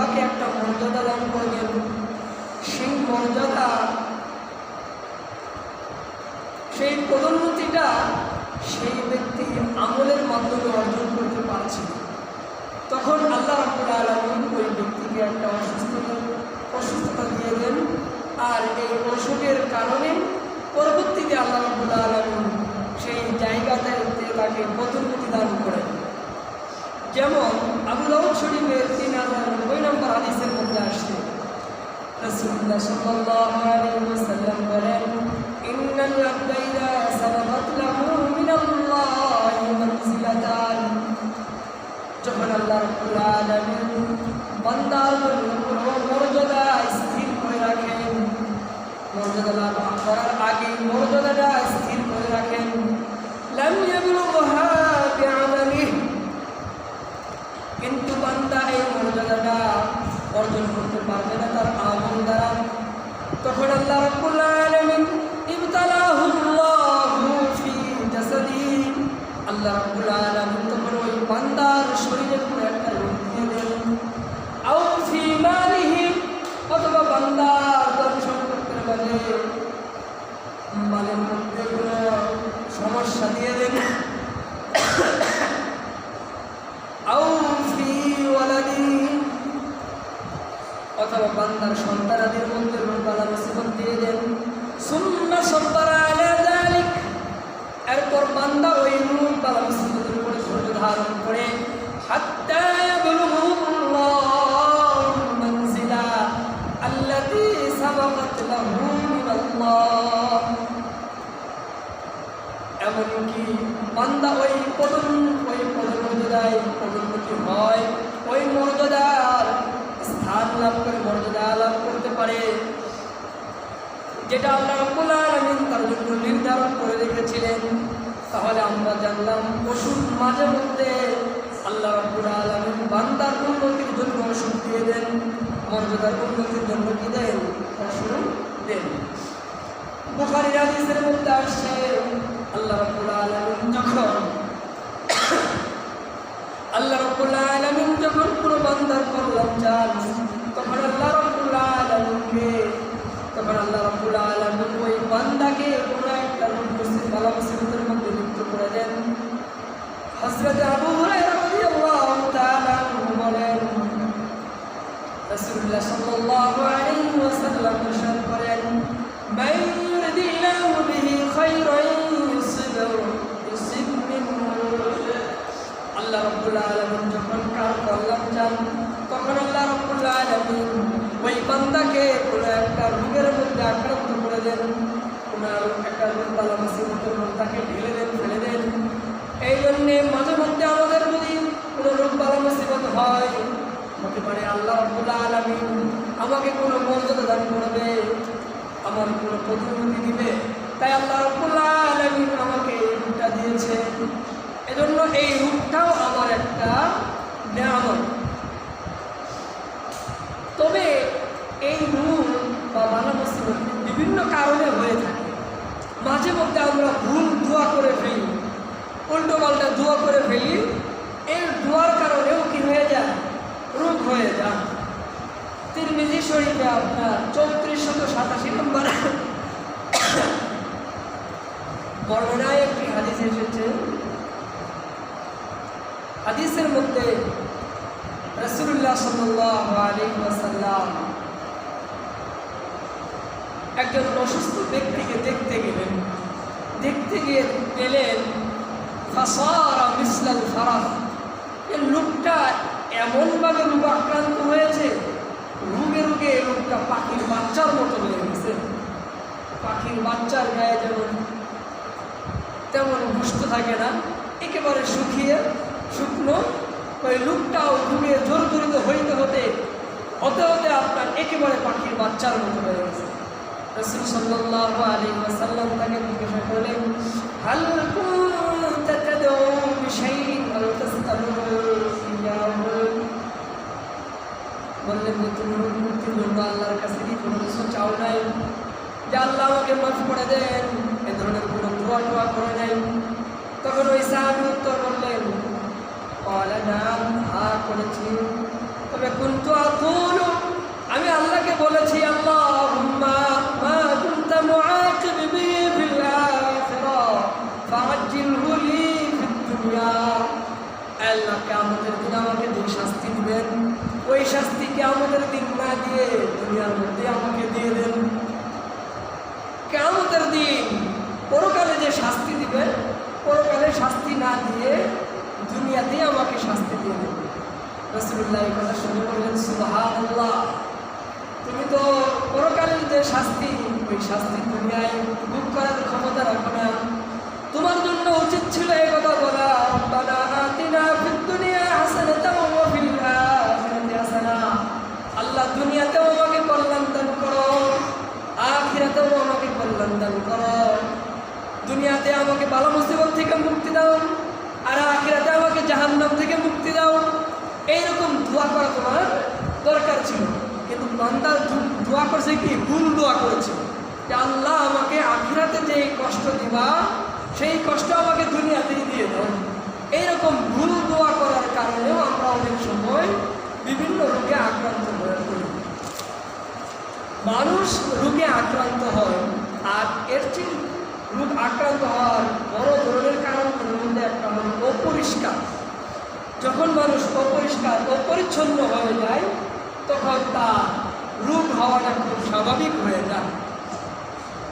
বান্দাকে একটা মর্যাদা দান করবেন, সেই মর্যাদা, সেই পদোন্নতিটা সেই ব্যক্তি আমলের মাধ্যমে অর্জন করতে পারছে। তখন আল্লাহ রাব্বুল আলামিন ওই ব্যক্তিকে একটা অসুস্থতা দিয়ে দেন, আর এই অসুখের কারণে পরবর্তীতে আল্লাহ রাব্বুল আলামিন সেই জায়গাতে তাকে পদোন্নতি দান করেন। যেমন আবু দাউদ শরীফের 3090 নম্বর হাদিসের মধ্যে আসছে, রাসূলুল্লাহ সাল্লাল্লাহু আলাইহি ওয়াসাল্লাম বলেন, ইন্নাল আবদা ইযা সাবাকাত লাহু মিনাল্লাহি মানজিলাতান, যখন আল্লাহ রাব্বুল আলামিন বান্দার মর্যাদা স্থির করে রাখেন, মর্যাদা লাভ করার আগে মর্যাদাটা স্থির করে রাখেন, লাম ইয়াবলুগহা বিআমালিহি, কিন্তু বান্দা এই মর্যাদাটা অর্জন করতে পারবে না তার আমল দ্বারা। তখন আল্লাহ রাব্বুল আলামিন ইবতালাহুল্লাহু ফি জাসাদিহি, আল্লাহ রাব্বুল আলামিন তখন ওই বান্দার শরীরে পুরো একটা রোগ দিয়ে দেন, আও ফি মালিহি, অথবা বান্দার ধন সম্পদের মালের মধ্যে কোনো সমস্যা দিয়ে দেন, আও ফি ওয়ালাদি, অথবা বান্দার সন্তানাদের মধ্যে রোগ বালা মুসিবত দিয়ে দেন, সুম্মা সাব্বারা আলা যালিক, এরপর বান্দা ওই রোগ বালা মুসিবতের উপরে ধৈর্য ধারণ করে হাত্তা ইয়াবলুগুল্লাহু মানজিলা আল্লাতী সাবাকাত লাহু মিনাল্লাহ, এমনকি বান্দা ওই পদোন্নতি হয়, ওই মর্যাদার স্থান লাভ করে মর্যাদা লাভ করতে পারে, যেটা আল্লাহ রাব্বুল আলামিন তার জন্য নির্ধারণ করে রেখেছিলেন। তাহলে আমরা জানলাম ওষুধ মাঝে মধ্যে আল্লাহ রাব্বুল আলামিন বান্দার উন্নতির জন্য ওষুধ দিয়ে দেন, মর্যাদার উন্নতির জন্য কি দেন? ওষুধ দেন। বুখারীর হাদিসের মধ্যে আসছে, আল্লাহ রাব্বুল আলামিন যখন পুরো বান্দার কল্যাণ চান, তখন আল্লাহ রাব্বুল আলামিন ওই বান্দাকে পুরো একটা বালা মুসিবতের মধ্যে লিপ্ত করে দেন। হযরত আবু হুরায়রা রাদিয়াল্লাহু তাআলা বলেন, রাসূলুল্লাহ সাল্লাল্লাহু আলাইহি ওয়াসাল্লাম ইরশাদ করেন, মান ইউরিদিল্লাহু বিহি খায়রান ইউসিব মিনহু, আল্লাহ রাব্বুল আলামিন যখন কার কল্যাণ চান, তখন আল্লাহ রাব্বুল আলামিন ওই বান্দাকে কোনো একটা রোগের মধ্যে আক্রান্ত করে দেন, কোনো একটা রোগ বালা মুসিবতের মধ্যে তাকে ঢেলে দেন, ফেলে দেন। এই জন্যে মাঝে মধ্যে আমাদের যদি কোনো রোগ বালা মুসিবত হয়, হতে পারে আল্লাহ রাব্বুল আলামিন আমাকে কোনো মর্যাদা দান করবে, আমার কোনো পদোন্নতি দিবে, তাই আল্লাহ রাব্বুল আলামিন আমাকে এই রূপটা দিয়েছে। এজন্য এই রূপটাও আমার একটা নিয়ামত। তবে এই রূপ বা বালা মুসিবত বিভিন্ন কারণে হয়ে থাকে। মাঝে মধ্যে আমরা ভুল দোয়া করে ফেলি, উল্টো পাল্টা দোয়া করে ফেলি, এই দোয়ার কারণেও কি হয়ে যায়? রোগ হয়ে যায়। তিরমিজি শরীফে আপনার 3487 নম্বর বর্ণনায় একটি হাদিস এসেছে। হাদিসের মধ্যে রাসূলুল্লাহ সাল্লাল্লাহু আলাইহি ওয়াসাল্লাম একজন অসুস্থ ব্যক্তিকে দেখতে গেলেন। দেখতে গিয়ে পেলেন ফাসারা মিসলাল ফারাহ, এই লোকটা এমনভাবে রোগ আক্রান্ত হয়েছে, রোগে রোগে লোকটা পাখির বাচ্চার মতো হয়ে গেছে। পাখির বাচ্চার গায়ে যেমন তেমন গোশত থাকে না, একেবারে শুকিয়ে শুকনো, ওই লোকটাও রোগে জর্জরিত হতে হতে আপনার একেবারে পাখির বাচ্চার মতো হয়ে গেছে। রাসূল সাল্লাল্লাহু আলাইহি ওয়াসাল্লাম তাকে জিজ্ঞাসা করলেন, হাল কুনতা তাদউ বিশাইইন আও তাসতালু ইয়াহু, বললেন তুমি মুক্তির জন্য আল্লাহর কাছে কি কোনো কিছু চাও নাই, যে আল্লাহ আমাকে মাফ করে দেন, এ ধরনের কোনো দোয়া করে নাই? তখন ওই সাহাবী উত্তর করলেন, ক্বালা নাম, হ্যাঁ করেছি, তবে কুনতু আকুল দুনিয়ার মধ্যে আমাকে দিয়ে দেন। কিয়ামতের দিন পরকালে যে শাস্তি দিবেন, পরকালে শাস্তি না দিয়ে দুনিয়াতেই আমাকে শাস্তি দিয়ে দেবেন। রাসূলুল্লাহ এই কথা শুনে বললেন, সুবহানাল্লাহ, তুমি তো পরকালের যে শাস্তি, ওই শাস্তি দুনিয়ায় ভোগ করার ক্ষমতা রাখো না। তোমার জন্য উচিত ছিল এই কথা বলা, রব্বানা আতিনা ফিদ দুনিয়া হাসানাতাও ওয়া ফিল আখিরাতি হাসানা। আল্লাহ, দুনিয়াতেও আমাকে কল্যাণ দান করো, আখিরাতেও আমাকে কল্যাণ দান করো। দুনিয়াতে আমাকে বালা মুসিবত থেকে মুক্তি দাও, আর আখিরাতে আমাকে জাহান্নাম থেকে মুক্তি দাও। এইরকম দোয়া করা তোমার দরকার ছিল, কিন্তু বান্দা দোয়া করছে কি? ভুল দোয়া করেছে যে আল্লাহ, আমাকে আখিরাতে যে কষ্ট দিবা, সেই কষ্ট আমাকে দুনিয়াতেই দিয়ে দাও। এইরকম ভুল দোয়া করার কারণেও আমরা অনেক সময় বিভিন্ন রোগে আক্রান্ত হয়ে পড়ি। মানুষ রোগে আক্রান্ত হয়, আর এর চেয়ে রোগ আক্রান্ত হওয়ার বড় ধরনের কারণগুলোর মধ্যে একটা হল অপরিষ্কার। যখন মানুষ অপরিষ্কার অপরিচ্ছন্ন হয়ে যায়, তখন তার রোগ হওয়াটা খুব স্বাভাবিক হয়ে যায়।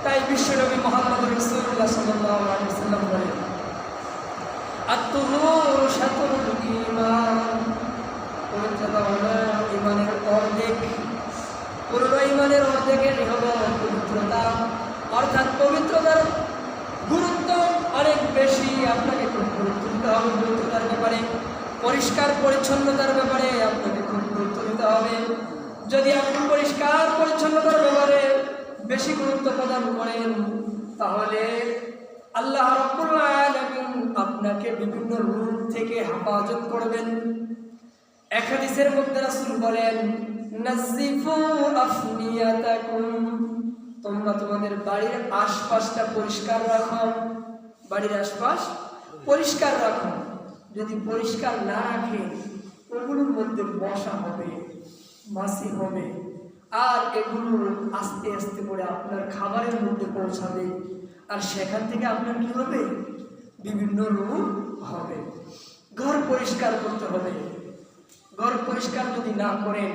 তাই বিশ্বনবী মুহাম্মদ রাসূলুল্লাহ সাল্লাল্লাহু আলাইহি ওয়াসাল্লাম বলেন, আত-তুহুরু শাতরুল ঈমান, পবিত্রতা হলো ঈমানের অর্ধেক। পূর্ণ ঈমানের অর্ধেকেরই হলো পবিত্রতা, অর্থাৎ পবিত্রতার গুরুত্ব অনেক বেশি। আপনাকে খুব গুরুত্ব দিতে হবে পবিত্রতার ব্যাপারে, পরিষ্কার পরিচ্ছন্নতার ব্যাপারে আপনাকে খুব গুরুত্ব দিতে হবে। যদি আপনি পরিষ্কার পরিচ্ছন্নতার ব্যাপারে বেশি গুরুত্ব প্রদান করেন, তাহলে আল্লাহ রাব্বুল আলামিন আপনাকে বিভিন্ন রোগ থেকে হেফাজত করবেন। এক হাদিসের মধ্যে রাসূল বলেন, নাযিফু আফনিয়াতাকুম, তোমরা তোমাদের বাড়ির আশপাশটা পরিষ্কার রাখো। বাড়ির আশপাশ পরিষ্কার রাখো। যদি পরিষ্কার না রাখে, ওগুলোর মধ্যে মশা হবে, মাছি হবে, আর এগুলো আস্তে আস্তে করে আপনার খাবারের মধ্যে পৌঁছাবে, আর সেখান থেকে আপনার কি হবে? বিভিন্ন রোগ হবে। ঘর পরিষ্কার করতে হবে। ঘর পরিষ্কার যদি না করেন,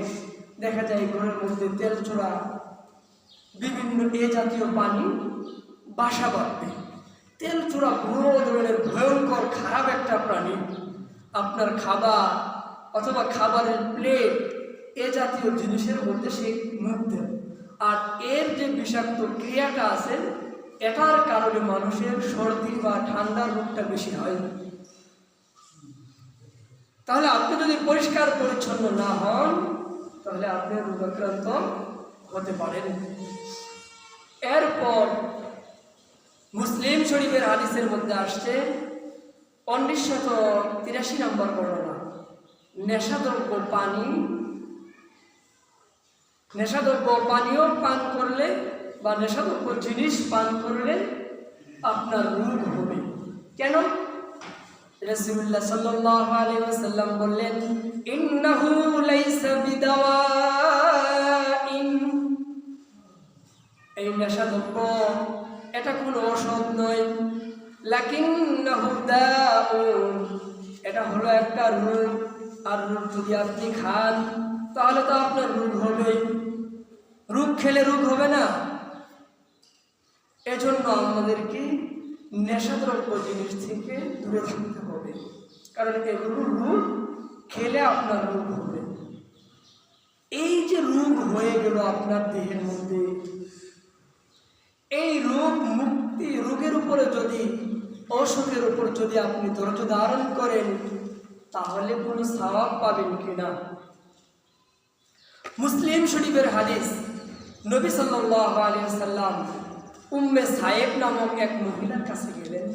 দেখা যায় ঘরের মধ্যে তেল চোরা, বিভিন্ন এ জাতীয় পানি বাসা বাঁধবে। তেল চোরা বড় ধরনের ভয়ঙ্কর খারাপ একটা প্রাণী। আপনার খাবার অথবা খাবারের প্লেট, এ জাতীয় জিনিসের মধ্যে সে মুখ দেয়, আর এর যে বিষাক্ত ক্রিয়াটা আছে, এটার কারণে মানুষের সর্দি বা ঠান্ডার রোগটা বেশি হয়। তাহলে আপনি যদি পরিষ্কার পরিচ্ছন্ন না হন, তাহলে আপনি রোগাক্রান্ত হতে পারেন। এরপর মুসলিম শরীফের হাদিসের মধ্যে আসছে 1983 নম্বর বর্ণনা, নেশাদ্রব্য পানীয় পান করলে বা নেশাদ্রব্য জিনিস পান করলে আপনার রোগ হবে। কেন? রাসূলুল্লাহ সাল্লাল্লাহু আলাইহি ওয়াসাল্লাম বললেন, ইন্নাহু লাইসা বিদাওয়াইন, এই নেশাদ্রব্য এটা কোনো ঔষধ নয়, লাকিন্নাহু দাউন, এটা হলো একটা রোগ। আর রোগ যদি আপনি খান, তাহলে তো আপনার রোগ হবে। রোগ খেলে রোগ হবে না। এজন্য আমাদেরকে নেশাদ্রব্য জিনিস থেকে দূরে থাকতে হবে, কারণ এগুলো রোগ খেলে আপনার রোগ হবে। এই যে রোগ হয়ে গেল আপনার দেহের মধ্যে, এই রোগ মুক্তি, রোগের উপরে যদি, অসুখের উপর যদি আপনি ধৈর্য ধারণ করেন, তাহলে কোনো সওয়াব পাবেন কিনা? মুসলিম শরীফের হাদিস, নবী সাল্লাল্লাহু আলাইহি ওয়াসাল্লাম উম্মে সায়েব নামক এক মহিলার কাছে গেলেন।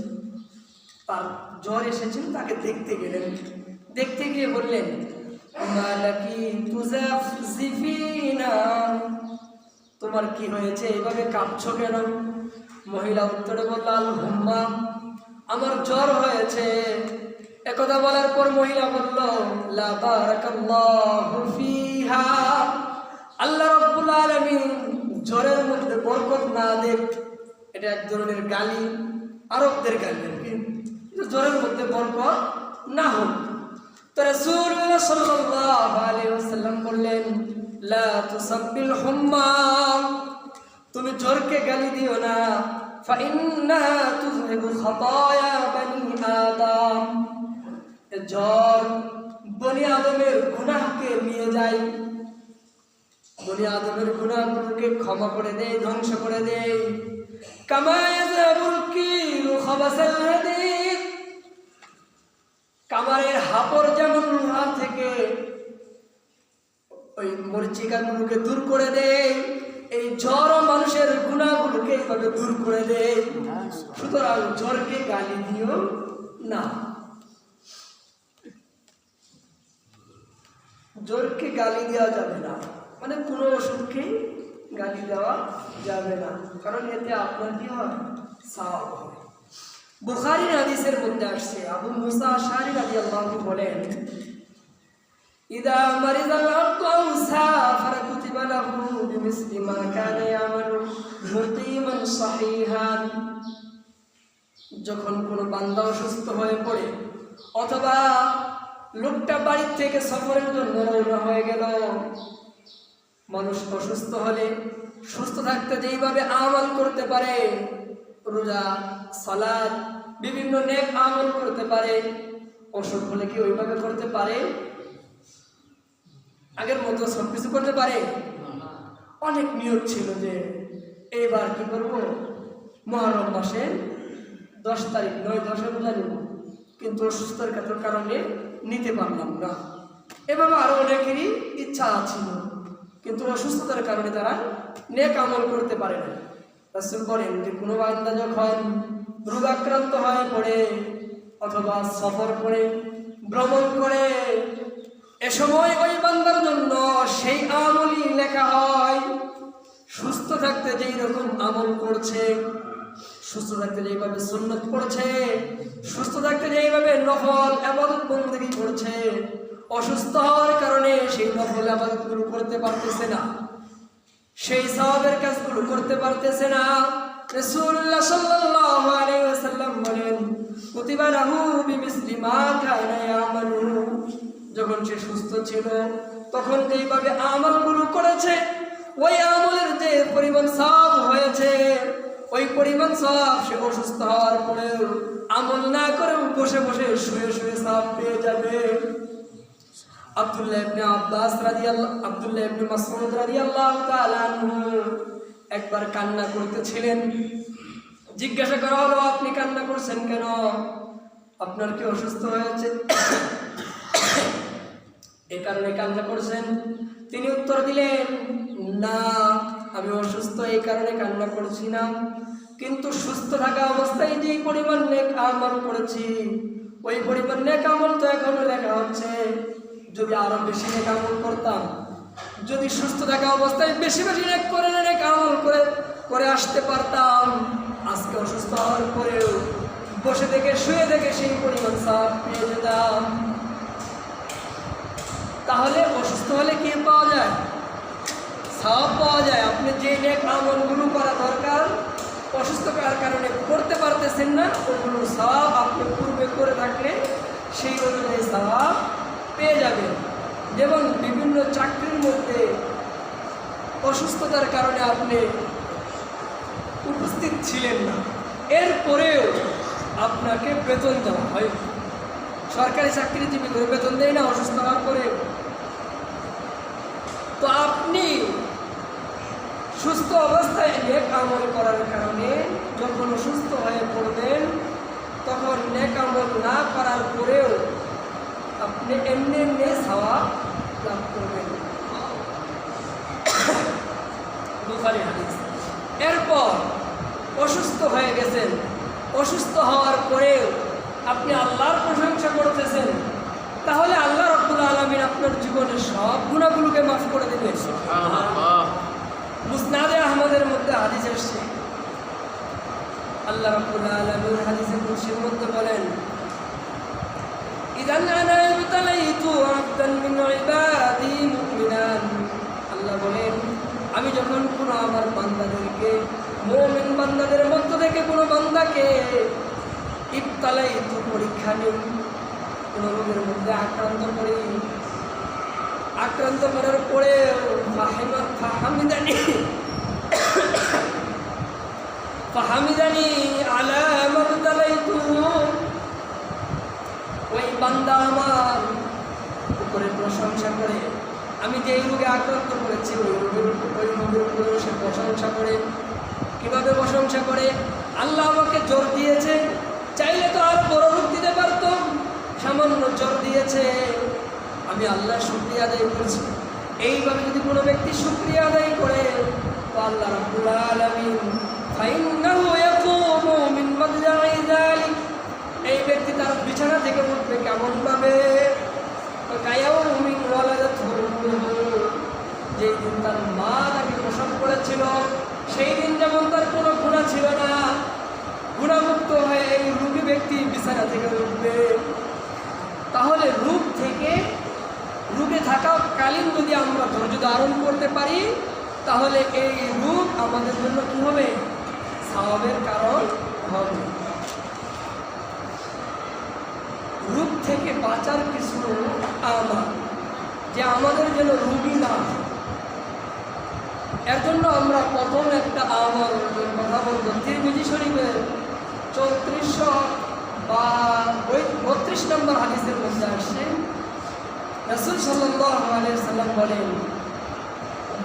তার জ্বর এসেছিল, তাকে দেখতে গেলেন। দেখতে গিয়ে বললেন, মালাকি তুজাফজিফিনা, তোমার কি হয়েছে, এইভাবে কাঁপছো কেন? মহিলা উত্তরে বলল, আল হুম্মা, আমার জ্বর হয়েছে। একথা বলার পর মহিলা বলল, লা বারাকাল্লাহু ফিহা, আল্লাহ রাব্বুল আলামিন জ্বরের মধ্যে বরকত না দেখ। এটা এক ধরনের গালি, আরবদের গালি আর কি, জ্বরের মধ্যে বরকত না হোক। তো রাসূলুল্লাহ সাল্লাল্লাহু আলাইহি ওয়াসাল্লাম বললেন, লা তুসাব্বিল হুম্মা, তুমি জ্বরকে গালি দিও না। ফাইন্নাহা তুযহিবু খাতায়া বানি আদম, জ্বর বনি আদমের গুনাহকে নিয়ে যায়, বনি আদমের গুনাহগুলোকে ক্ষমা করে দেয়, ধ্বংস করে দেয়। কামা ইয়াযহাবুল কিলু খাবাসাল হাদীদ, কামারের হাপড় যেমন লোহা থেকে ওই মরিচিকাগুলোকে দূর করে দেয়, এই জ্বর মানুষের গুনাহগুলোকে এইভাবে দূর করে দেয়। সুতরাং জ্বরকে গালি দিও না, জ্বরকে গালি দেওয়া যাবে না, মানে কোনো ওষুধকে গালি দেওয়া যাবে না, কারণ এতে আপনার কি হয়, সওয়াব হয়। বুখারীর হাদিসের মধ্যে আসছে, আবু মুসা আশআরী রাদিয়াল্লাহু আনহু বলেন, ইদা মারিদাল আবদু আও সাফারা কুতিবা লাহু বিমিসলি মা কানা ইয়ামালু মুকিমান সাহিহান, যখন কোনো বান্দা অসুস্থ হয়ে পড়ে অথবা লোকটা বাড়ি থেকে সফরের জন্য রওনা হয়ে গেল, মানুষ অসুস্থ হলে সুস্থ থাকতে যেইভাবে আমল করতে পারে, রোজা, সালাত, বিভিন্ন নেক আমল করতে পারে, অসুখ হলে কি ওইভাবে করতে পারে? আগের মতো সবকিছু করতে পারে? অনেক নিয়ত ছিল যে এইবার কি করব, মুহররম মাসের 10 তারিখ 9-10 রোজা নেব, কিন্তু অসুস্থতার কারণে নিতে পারলাম না। এভাবে আরো অনেকেরই ইচ্ছা ছিল, কিন্তু অসুস্থতার কারণে তারা নেক আমল করতে পারে না। রাসূল বলেন যে কোনো বান্দা যখন রোগাক্রান্ত হয়ে পড়ে অথবা সফর করে, ভ্রমণ করে, এ সময় ওই বান্দার জন্য সেই আমলই লেখা হয়। সুস্থ থাকতে যেই রকম আমল করছে, সুস্থ থাকতে যেইভাবে সুন্নত পড়ছে, সুস্থ থাকতে যেইভাবে নফল ইবাদত বন্দেগী করছে, অসুস্থ হওয়ার কারণে সেই নফল ইবাদতগুলো করতে পারতেছে না, সেই সওয়াবের কাজগুলো করতে পারতেছে না। রাসূলুল্লাহ সাল্লাল্লাহু আলাইহি ওয়াসাল্লাম বলেন, কুতিবা লাহু বিমিসলি মা কানা ইয়ামালু, যখন সে সুস্থ ছিল তখন যেইভাবে আমলগুলো করেছে, ওই আমলের যে পরিমাণ সওয়াব হয়েছে, ওই পরিমাণ সওয়াব সে অসুস্থ হওয়ার পরেও আমল না করে বসে বসে শুয়ে শুয়ে সওয়াব পেয়ে যাবে। আব্দুল্লাহ ইবনে মাসউদ রাদিয়াল্লাহু তাআলা আনহু একবার কান্না করতেছিলেন। জিজ্ঞাসা করা হলো, আপনি কান্না করছেন কেন? আপনার কি অসুস্থ হয়েছে? এই কারণে কান্না করছেন? তিনি উত্তর দিলেন, না, আমি অসুস্থ এই কারণে কান্না করছি না, কিন্তু সুস্থ থাকা অবস্থায় যে পরিমাণ নেক আমল করেছি, ওই পরিমাণ নেক আমল তো এখনো লেখা হচ্ছে। যদি আরো বেশি নেক আমল করতাম, যদি সুস্থ থাকা অবস্থায় বেশি বেশি নেক আমল করে আসতে পারতাম, আজকে অসুস্থ হওয়ার পরেও বসে থেকে শুয়ে থেকে সেই পরিমাণ সওয়াব পেয়ে যেতাম। তাহলে অসুস্থ হলে কি পাওয়া যায়? সওয়াব পাওয়া যায়। আপনি যে নেক আমলগুলো করা দরকার অসুস্থতার কারণে করতে পারতেছেন না, ওগুলো সওয়াব আপনি পূর্বে করে থাকলে সেই অনুযায়ী সওয়াব পেয়ে যাবেন। যেমন বিভিন্ন চাকরির মধ্যে অসুস্থতার কারণে আপনি উপস্থিত ছিলেন না, এরপরেও আপনাকে বেতন দেওয়া হয়। সরকারি চাকরিজীবী করে বেতন দেয় না অসুস্থ হওয়ার পরে। তো আপনি সুস্থ অবস্থায় নেক আমল করার কারণে যখন অসুস্থ হয়ে পড়বেন, তখন নেক আমল না করার পরেও আপনি এমনি এমনি সওয়াব লাভ করবেন। বুখারী হাদিস। এরপর অসুস্থ হয়ে গেছেন, অসুস্থ হওয়ার পরেও আপনি আল্লাহর প্রশংসা করতেছেন, তাহলে আল্লাহ রাব্বুল আলামিন আপনার জীবনের সব গুনাহগুলোকে মাফ করে দেবেন। সুবহানাল্লাহ। মুসনাদে আহমদের মধ্যে হাদিস আসছে, আল্লাহ রাব্বুল আলামিন হাদিসে কুদসির মধ্যে বলেন, ইযান আনা ইবতালাইতু আবদান মিন ইবাদি মুমিনান, আল্লাহ বলেন, আমি যখন কোনো আমার বান্দাদেরকে, মুমিন বান্দাদের মধ্য থেকে কোনো বান্দাকে ইবতালাইতু পরীক্ষা নিই, কোনো রোগের মধ্যে আক্রান্ত করি, আক্রান্ত করার পরে ফাহামিদানি আলা মাবতালাইতুহু, ওই বান্দা আমার উপরে প্রশংসা করে, আমি যে রোগে আক্রান্ত করেছি ওই রোগের উপরে সে প্রশংসা করে। কিভাবে প্রশংসা করে? আল্লাহ আমাকে জ্বর দিয়েছে, চাইলে তো আর বড় রোগ দিতে পারতাম, সামান্য জ্বর দিয়েছে, আমি আল্লাহর শুকরিয়া আদায় করছি। এইভাবে যদি কোনো ব্যক্তি শুকরিয়া আদায় করে তো আল্লাহ রাব্বুল আলামিন ফাইন্নাহু ইয়াকুমু মিন মাদজাই যালিক, এই ব্যক্তি তার বিছানা থেকে উঠবে কেমনভাবে? কায়াউমিন ওয়ালাদাতহু উম্মুহু, যেই দিন তার মা তাকে প্রসব করেছিল সেই দিন যেমন তার কোনো গুনাহ ছিল না, গুনাহমুক্ত হয়ে এই রোগী ব্যক্তি বিছানা থেকে উঠবে। তাহলে রোগে থাকাকালীন যদি আমরা ধৈর্য ধারণ করতে পারি তাহলে এই রোগ আমাদের জন্য কি হবে? সওয়াবের কারণ হবে। রোগ থেকে বাঁচার কিছু আমল, যে আমাদের যেন রোগী না, এর জন্য আমরা প্রথম একটা আমল কথা বলবো। তিরমিজি শরীফের 3432 নম্বর হাদিসের মধ্যে আসছে, রাসূল সাল্লাল্লাহু আলাইহি সাল্লাম বলেন,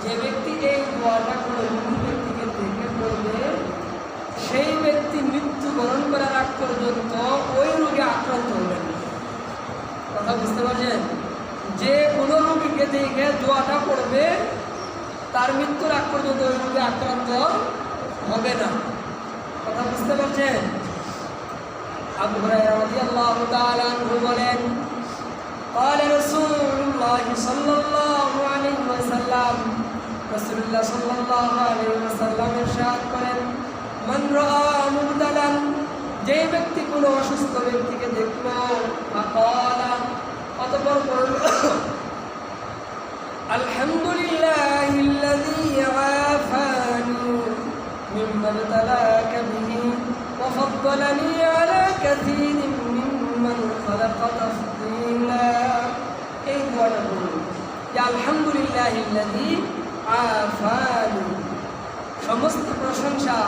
যে ব্যক্তি এই দোয়াটা করে রোগী ব্যক্তিকে দেখে পড়বে সেই ব্যক্তি মৃত্যুবরণ করার আগ পর্যন্ত ওই রোগে আক্রান্ত হবেন। কথা বুঝতে পারছেন? যে কোনো রোগীকে দেখে দোয়াটা পড়বে তার মৃত্যুর আগ পর্যন্ত ওই রোগে আক্রান্ত হবে না। কথা বুঝতে পারছেন? আবু হুরায়রা রাদিয়াল্লাহু তাআলা আনহু বলেন, قال رسول الله صلى الله عليه وسلم, রাসূলুল্লাহ সাল্লাল্লাহু আলাইহি ওয়াসাল্লাম ইরশাদ করেন, মান রাআ মুবতালান, যে ব্যক্তি কোনো অসুস্থ ব্যক্তিকে দেখলো, ফাকালা, অতঃপর বলল, আলহামদুলিল্লাহিল্লাযী আফানি মিম্মা ইবতালাকা বিহি ওয়া ফাদ্দালানি আলা কাসীরিন মিম্মান খালাকা তাফদীলা। এই দোয়াটা বলুন যে আলহামদুলিল্লাহিল্লাযী আফানি, সমস্ত প্রশংসা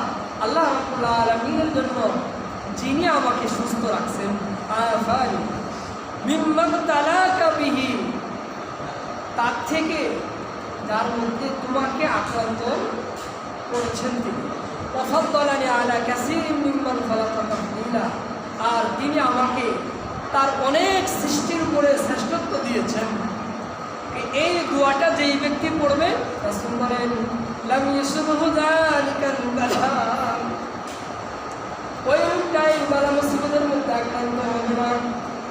আল্লাহ রাব্বুল আলামিনের জন্য যিনি আমাকে সুস্থ রাখছেন। আফানি মিম্মা ইবতালাকা বিহি, তার থেকে যার মধ্যে তোমাকে আক্রান্ত করেছেন তিনি। ওয়া ফাদ্দালানি আলা কাসীরিন মিম্মান খালাকা তাফদীলা, আর তিনি আমাকে তার অনেক সৃষ্টির উপরে শ্রেষ্ঠত্ব দিয়েছেন। এই দোয়াটা যেই ব্যক্তি পড়বে রাসূল বলেন, লাম ইউসিবহু যালিকাল বালা, ওই লোকটা এই বালা মুসিবতের মধ্যে আক্রান্ত হবে না,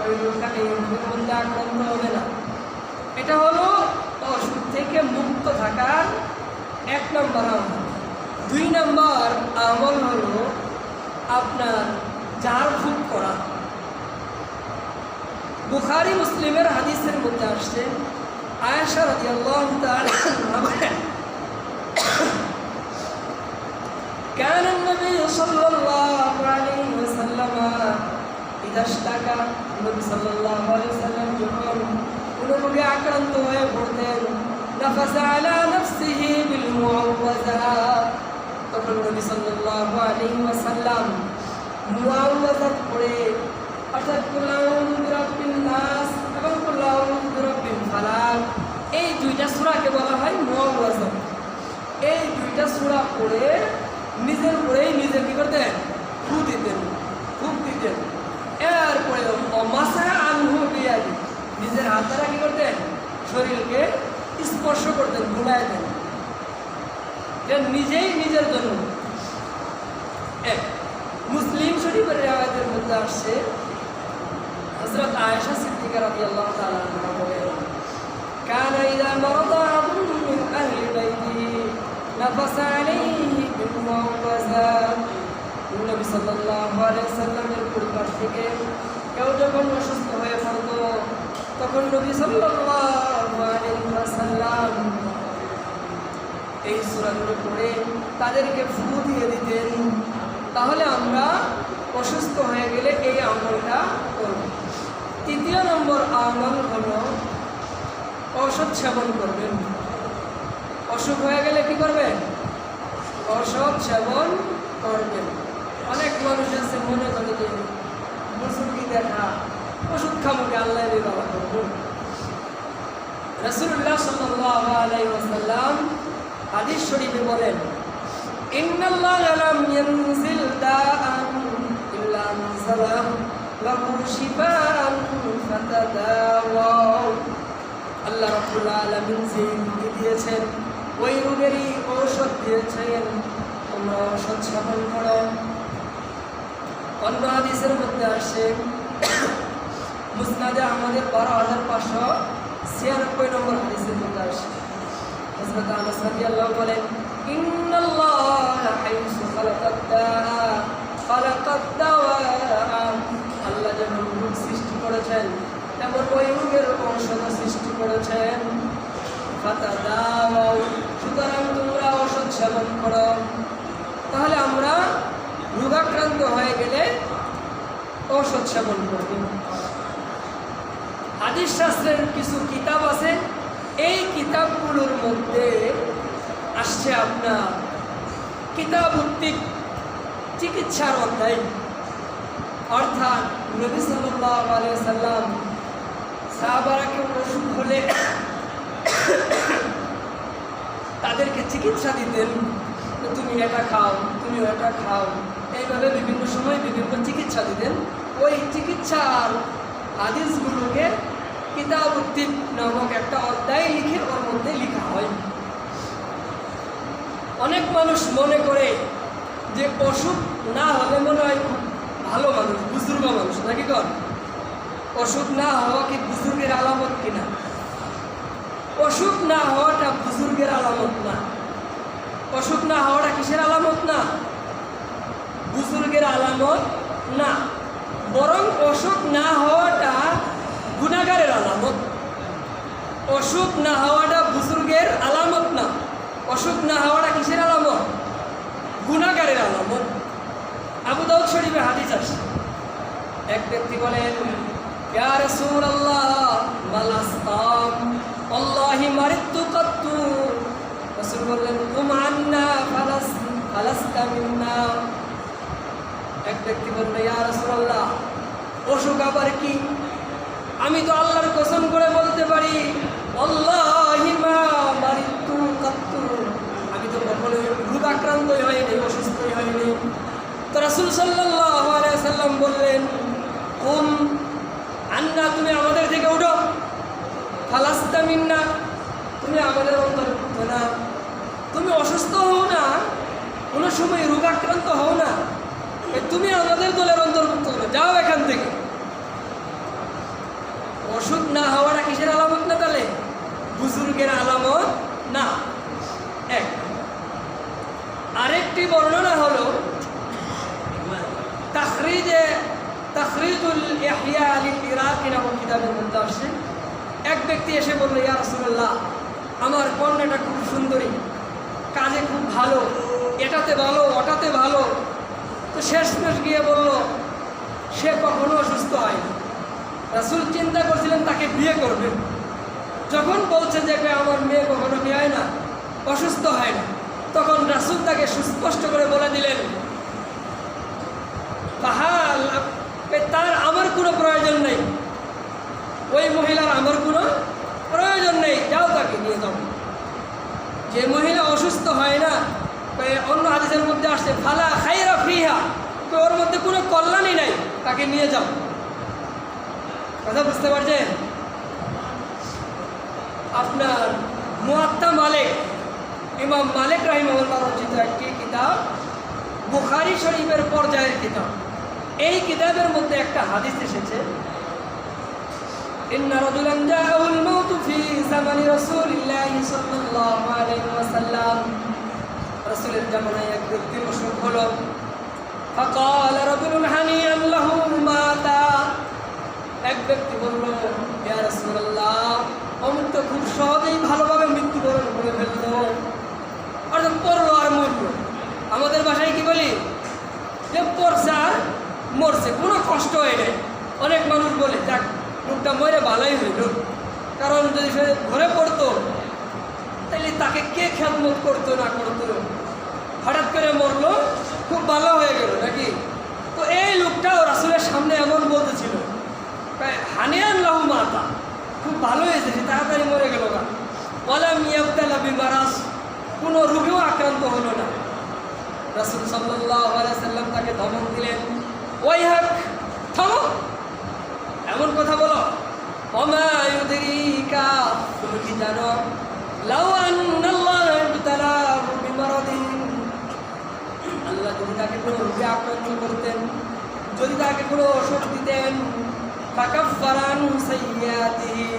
ওই লোকটা এই রোগের মধ্যে আক্রান্ত হবে না। এটা হলো অসুখ থেকে মুক্ত থাকার 1 নম্বর আমল। 2 নম্বর আমল হলো আপনার ঝাড়ফুঁক করা। বুখারী মুসলিমের হাদিসের মধ্যে আসছে, আয়েশা রাদিয়াল্লাহু তাআলা বলেন, كان النبي صلى الله عليه وسلم إذا اشتكى, নবী সাল্লাল্লাহু আলাইহি ওয়াসাল্লাম যখন কোনো রোগে আক্রান্ত হয়ে পড়তেন, নাফাসা আলা নাফসিহি বিল মুআওয়াযাত, তখন নবী সাল্লাল্লাহু আলাইহি ওয়াসাল্লাম মুআওয়াযাত পড়ে, অর্থাৎ কুল আউযু বিরাব্বিন নাস এবং কুল আউযু বিরাব্বিল ফালাক, এই 2টা সূরাকে বলা হয় মুআওয়াযাত। এই 2টা সূরা পড়ে নিজের উপরেই নিজে কি করতেন? ফু দিতেন। এরপরে মাসাহা আনহু বিয়াদি, নিজের হাত দ্বারা কি করতেন? শরীরকে স্পর্শ করতেন, ঘুমায় দেন, যে নিজেই নিজের জন্য। মুসলিম শরীফের রিওয়ায়াতের মধ্যে আসছে, হযরত আয়েশা সিদ্দিকা রাদিয়াল্লাহু তাআলা আনহা বলেন, কানা ইযা মারাদা আহাদুম মিন আহলি বাইতিহি নাফাসা আলাইহি বিল মুআওয়াযাত, নবী সাল্লাল্লাহু আলাইহি ওয়াসাল্লামের পরিবার থেকে কেউ যখন অসুস্থ হয়ে পড়ত তখন নবী সাল্লাল্লাহু আলাইহি ওয়াসাল্লাম এই সূরাগুলো পড়ে তাদেরকে ফু দিয়ে দিতেন। তাহলে আমরা অসুস্থ হয়ে গেলে এই আমলটা করব। 3 নম্বর আমল হলো ঔষধ সেবন করবেন। অসুখ হয়ে গেলে কি করবেন? ঔষধ সেবন করবেন। অনেক মানুষ আছে মনে করে যে বুজুর্গি দেখা ওষুধ খামুকে আল্লাহ বাবা করবো। রাসূলুল্লাহ সাল্লাল্লাহু আলাইহি ওয়াসাল্লাম হাদিস শরীফে বলেন, ইন্নাল্লাহা লাম ইয়ানজিল দাআন ইল্লা আনজালাহু লাহু শিফাআন ফাতাদাওয়াউ। আল্লাহ রাব্বুল আলামিন যে রোগী দিয়েছেন ওই রোগেরই ঔষধ দিয়েছেন, তোমরা ঔষধ সেবন করো। অন্য হাদিসের মধ্যে আসে মুসনাদে আহমদের 12,596 নম্বর হাদিসের মধ্যে আসে হযরত আনাস রাদিয়াল্লাহু বলেন, ইন্নাল্লাহা হাইসু খালাকাদ দাআ খালাকাদ দাওয়া। আল্লাহ যেমন রোগ সৃষ্টি করেছেন তেমন ওই রোগের ঔষধ সৃষ্টি করেছেন। ফাতাদাওয়াউ, সুতরাং তোমরা ঔষধ সেবন করো। তাহলে আমরা রোগাক্রান্ত হয়ে গেলে ঔষধ সেবন করব। হাদিস শাস্ত্রের কিছু কিতাব আছে, এই কিতাবগুলোর মধ্যে আসছে আপনার কিতাবভিত্তিক চিকিৎসার অধ্যায়। অর্থাৎ নবী সাল্লাল্লাহু আলাইহি ওয়াসাল্লাম সাহাবারা কেউ অসুখ হলে তাদেরকে চিকিৎসা দিতেন, তুমি এটা খাও, তুমি ওটা খাও, এইভাবে বিভিন্ন সময় বিভিন্ন চিকিৎসা দিতেন। ওই চিকিৎসার হাদিসগুলোকে কিতাবুদ্দিন নামক একটা অধ্যায় লিখে ওর মধ্যে লেখা হয়। অনেক মানুষ মনে করে যে অসুখ না হলে মনে হয় খুব ভালো মানুষ, বুজুর্গ মানুষ, নাকি কর? অসুখ না হওয়া কি বুজুর্গের আলামত কিনা? অসুখ না হওয়াটা বুজুর্গের আলামত না। অসুখ না হওয়াটা কিসের আলামত না? বুজুর্গের আলামত না, বরং অসুখ না হওয়াটা গুনাহগারের আলামত। অসুখ না হওয়াটা বুজুর্গের আলামত না, অসুখ না হওয়াটা কিসের আলামত? গুনাহগারের আলামত। আবু দাউদ শরীফে হাদিস আছে, এক ব্যক্তি বলেন, ইয়া রাসূলুল্লাহ মাল আসকাম আল্লাহি মারিতু কাত্তু। রাসূল বললেন, কুম আন্না ফালাস্তা মিন্না। এক ব্যক্তি বলল, ইয়া রাসূলুল্লাহ অসুখ আবার কি? আমি তো আল্লাহর কসম করে বলতে পারি, আল্লাহি মা মারিতু কাত্তু, আমি তো কখনো রোগাক্রান্তই হইনি, অসুস্থই হইনি। তো রাসূল সাল্লাল্লাহু আলাইহি ওয়াসাল্লাম বললেন, কুম আন্না, তুমি আমাদের থেকে উঠো, ফালাস্তা মিন্না, তুমি আমাদের অন্তর্ভুক্ত না। তুমি অসুস্থ হও না, কোনো সময় রোগাক্রান্ত হও না, তুমি আমাদের দলের অন্তর্ভুক্ত না, যাও এখান থেকে। অসুখ না হওয়াটা কিসের আলামত না? তাহলে বুজুর্গের আলামত না। এক আরেকটি বর্ণনা হলো তাখরিজুল ইহয়া লিল ইরাকি নামক কিতাবের মধ্যে আসছে, এক ব্যক্তি এসে বলল, ইয়া রাসূলুল্লাহ আমার কন্যাটা খুব সুন্দরী, কাজে খুব ভালো, এটাতে ভালো ওটাতে ভালো। তো শেষমেশ গিয়ে বলল সে কখনো অসুস্থ হয় না। রাসূল চিন্তা করছিলেন তাকে বিয়ে করবে, যখন বলছে যে আমার মেয়ে কখনো বিয়ে হয় না, অসুস্থ হয় না, তখন রাসূল তাকে সুস্পষ্ট করে বলে দিলেন, তার আমার কোনো প্রয়োজন নেই, ওই মহিলার আমার কোনো প্রয়োজন নেই, যাও তাকে নিয়ে যাও। যে মহিলা অসুস্থ হয় না, অন্য হাদিসের মধ্যে আসছে ফালা খাইরা ফিহা, তো ওর মধ্যে কোনো কল্যাণই নাই, তাকে নিয়ে যাও। কথা বুঝতে পারছেন? আপনার মুয়াত্তা মালিক, ইমাম মালিক রাহিমাহুল্লাহ রচিত একটি কিতাব, বুখারী শরীফের পর্যায়ের কিতাব। এই কিতাবের মধ্যে একটা হাদিস এসেছে, ইন্না রাজুলান জাআহুল মাউতু ফি জামানি রাসূলিল্লাহি সাল্লাল্লাহু আলাইহি ওয়াসাল্লাম। রাসূলের জামানায় এক ব্যক্তির অসুখ হলো। ফাকাল রাজুলুন হানিয়ান লাহু মাতা। এক ব্যক্তি বলল, ইয়া রাসূলুল্লাহ অমুক তো খুব সহজেই ভালোভাবে মৃত্যুবরণ করে ফেলল, অর্থাৎ পড়লো আর মরল। আমাদের ভাষায় কি বলি, যে পড়ছে আর মরছে, কোনো কষ্ট হয় নাই। অনেক মানুষ বলে যাক লোকটা মরে ভালোই হইল, কারণ যদি সে ঘরে পড়তো তাহলে তাকে কে কে খেদমত করতো না করতো, হঠাৎ করে মরলো, খুব ভালো হয়ে গেল নাকি? তো এই লোকটাও রাসূলের সামনে এমন বলতেছিল, হানিয়ান লাহু মাতা, খুব ভালো হয়েছে, সে তাড়াতাড়ি মরে গেল না। ওয়ালাম ইয়াবতালা বিমারাস, কোনো রোগেও আক্রান্ত হলো না। রাসূল সাল্লাল্লাহু আলাইহি সাল্লাম তাকে ধমক দিলেন, ওয়াইহাক, থামো, এমন কথা বলো। ওমা ইউদরিকা, তুমি কি জানো, লাউ আন্নাল্লাহ ইবতালাহু বিমারাদিন, আল্লাহ যদি তাকে কোনো রোগে আক্রান্ত করতেন, যদি তাকে কোনো অসুখ দিতেন, ফাকাফফারা আনহু সাইয়্যাতিহি,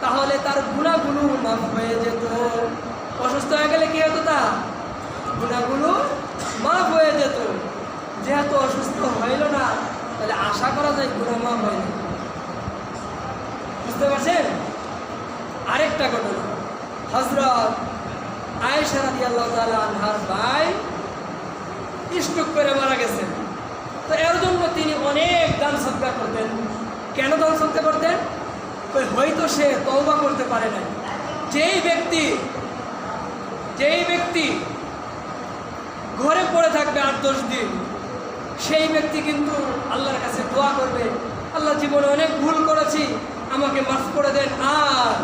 তাহলে তার গুনাহগুলো মাফ হয়ে যেত। অসুস্থ হয়ে গেলে কি হতো? তার গুনাহগুলো মাফ হয়ে যেত। যেহেতু অসুস্থ হইল না, তাহলে আশা করা যায় গুনাহ মাফ হয় না। বুঝতে পারছেন? আরেকটা ঘটনা, হযরত আয়েশা রাদিয়াল্লাহু তাআলা আনহার ভাই স্ট্রোক করে মারা গেছেন। তো এর জন্য তিনি অনেক দান সদকা করতেন। কেন দান সদকা করতেন? হয়তো সে তওবা করতে পারে না। যেই ব্যক্তি ঘরে পড়ে থাকবে 8-10 দিন, সেই ব্যক্তি কিন্তু আল্লাহর কাছে দোয়া করবে, আল্লাহ জীবনে অনেক ভুল করেছি, আমাকে মাফ করে দেন, আর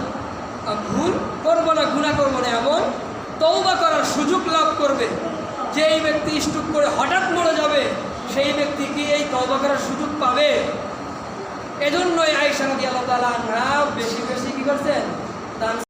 ভুল করবো না, গুনাহ করবো না, এমন তওবা করার সুযোগ লাভ করবে। যেই ব্যক্তি স্ট্রোক করে হঠাৎ মরে যাবে, সেই ব্যক্তি কি এই তওবা করার সুযোগ পাবে? এজন্যই আয়েশা রাদিয়াল্লাহু তাআলা আনহা বেশি বেশি কি করছেন? দান